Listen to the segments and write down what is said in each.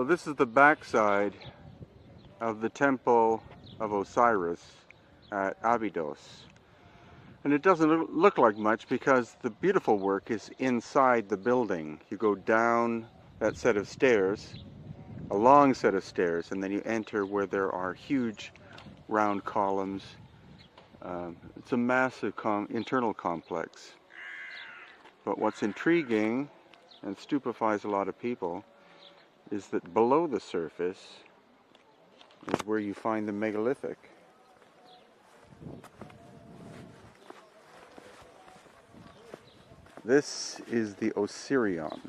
So this is the backside of the Temple of Osiris at Abydos. And it doesn't look like much because the beautiful work is inside the building. You go down that set of stairs, a long set of stairs, and then you enter where there are huge round columns. It's a massive internal complex. But what's intriguing and stupefies a lot of people is that below the surface is where you find the megalithic. This is the Osirion,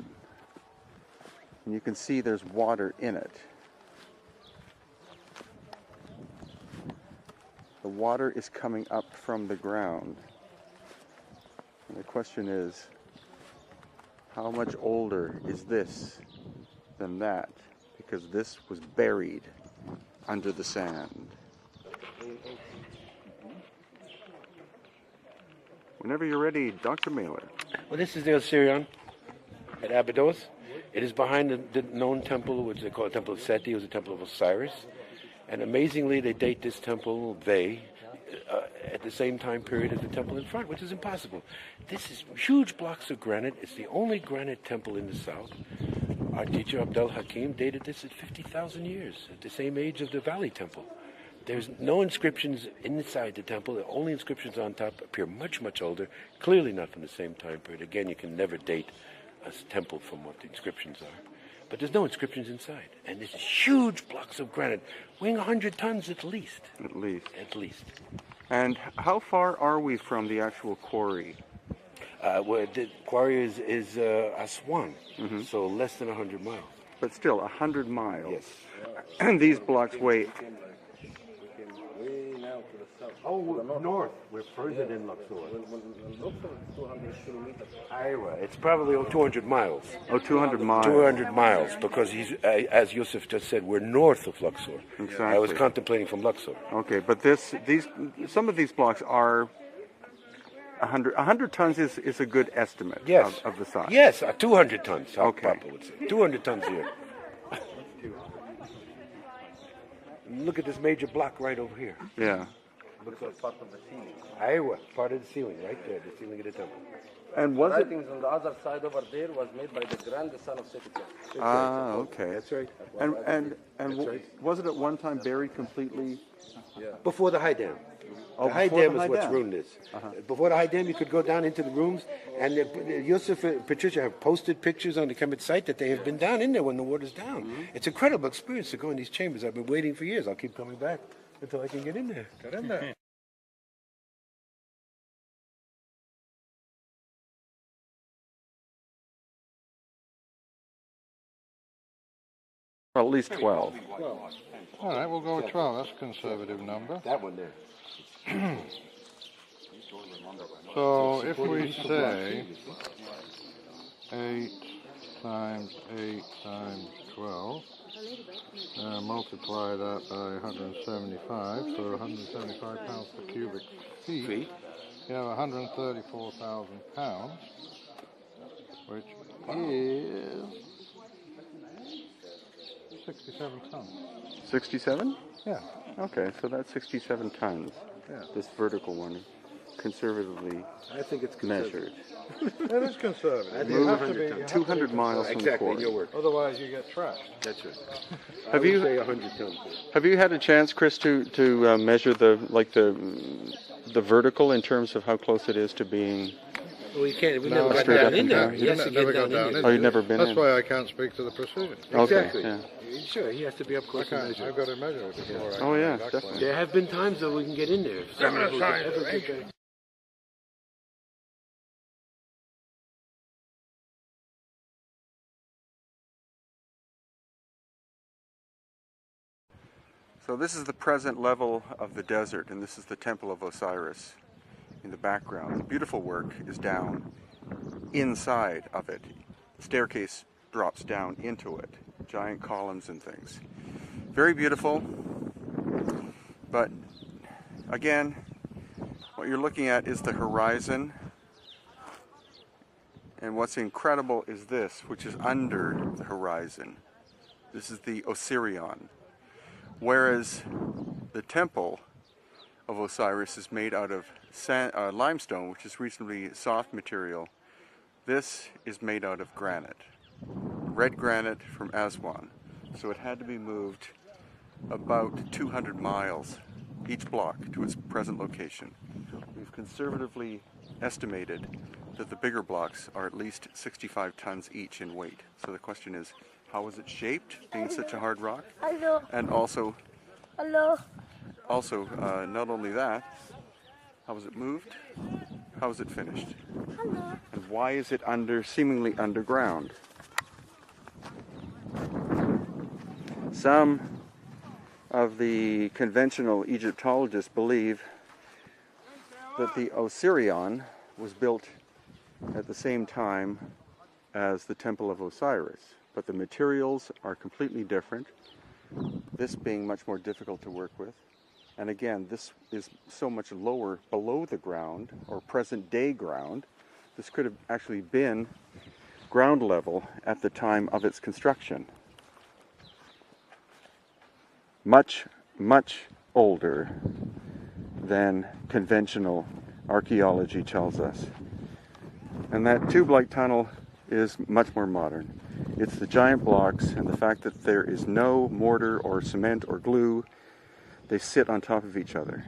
and you can see there's water in it. The water is coming up from the ground. And the question is, how much older is this than that? Because this was buried under the sand. Whenever you're ready, Dr. Mailer. Well, this is the Osirion at Abydos. It is behind the known temple, which they call the Temple of Seti. It was the Temple of Osiris. And amazingly, they date this temple, at the same time period as the temple in front, which is impossible. This is huge blocks of granite. It's the only granite temple in the south. Our teacher, Abdel Hakim, dated this at 50,000 years, at the same age of the Valley Temple. There's no inscriptions inside the temple. The only inscriptions on top appear much, much older, clearly not from the same time period. Again, you can never date a temple from what the inscriptions are. But there's no inscriptions inside. And there's huge blocks of granite, weighing 100 tons at least. At least. At least. And how far are we from the actual quarry? Well, the quarry is Aswan, so less than 100 miles. But still, 100 miles. Yes. And these blocks weigh... Oh, north. We're further than Luxor. Iowa. It's probably 200 miles. Oh, 200 miles. 200 miles, because he's, as Yusuf just said, we're north of Luxor. Exactly. I was contemplating from Luxor. Okay, but some of these blocks are 100 tons is a good estimate of the size. Yes, 200 tons. Okay. Papa would say 200 tons here. Look at this major block right over here. Yeah. Looks like part of the ceiling. Iowa, part of the ceiling, right there, the ceiling of the temple. And was it? Writings on the other side over there was made by the grandson of Seti. Ah, okay. That's right. And was it at one time buried completely? Yeah. Before the high dam. Oh, The high before dam the is high what's dam. ruined this. Before the high dam, you could go down into the rooms, and Yusuf and Patricia have posted pictures on the Kemet site that they have been down in there when the water's down. It's an incredible experience to go in these chambers. I've been waiting for years. I'll keep coming back until I can get in there. Get in there. Well, at least 12. All right, we'll go with 12. That's a conservative number. That one there. So if we say 8 times 8 times 12, multiply that by 175, so 175 pounds per cubic feet. You have 134,000 pounds, which is 67 tons. 67? Yeah. Okay, so that's 67 tons. Yeah. This vertical one, conservatively I think it's measured. It is conservative. You have to be 200 miles from the exactly, in quarry. your work. Otherwise, you get trashed. That's right. Have I you- would say 100 tons. Have you had a chance, Chris, to measure the vertical in terms of how close it is to being? Well, you can't. We No, never got straight down up in and there. down. He has to Never get got down in in. Oh, you've never been That's in? why I can't speak to the precision. Exactly. Okay, Sure, he has to be up I close and can't. measure. I've got to measure it before I Oh, can yeah, make that definitely. claim. There have been times that we can get in there. Someone who's ever did that. So this is the present level of the desert, and this is the Temple of Osiris in the background. The beautiful work is down inside of it. The staircase drops down into it. Giant columns and things. Very beautiful, but again, what you're looking at is the horizon, and what's incredible is this, which is under the horizon. This is the Osirion. Whereas the temple of Osiris is made out of limestone, which is reasonably soft material. This is made out of granite, red granite from Aswan. So it had to be moved about 200 miles, each block, to its present location. We've conservatively estimated that the bigger blocks are at least 65 tons each in weight. So the question is, how was it shaped, being such a hard rock? Hello. And also, Hello. not only that, how was it moved? How was it finished? Hello. And why is it seemingly underground? Some of the conventional Egyptologists believe that the Osirion was built at the same time as the Temple of Osiris, but the materials are completely different, this being much more difficult to work with. And again, this is so much lower below the ground, or present day ground. This could have actually been ground level at the time of its construction. Much, much older than conventional archaeology tells us. And that tube-like tunnel is much more modern. It's the giant blocks and the fact that there is no mortar or cement or glue. They sit on top of each other.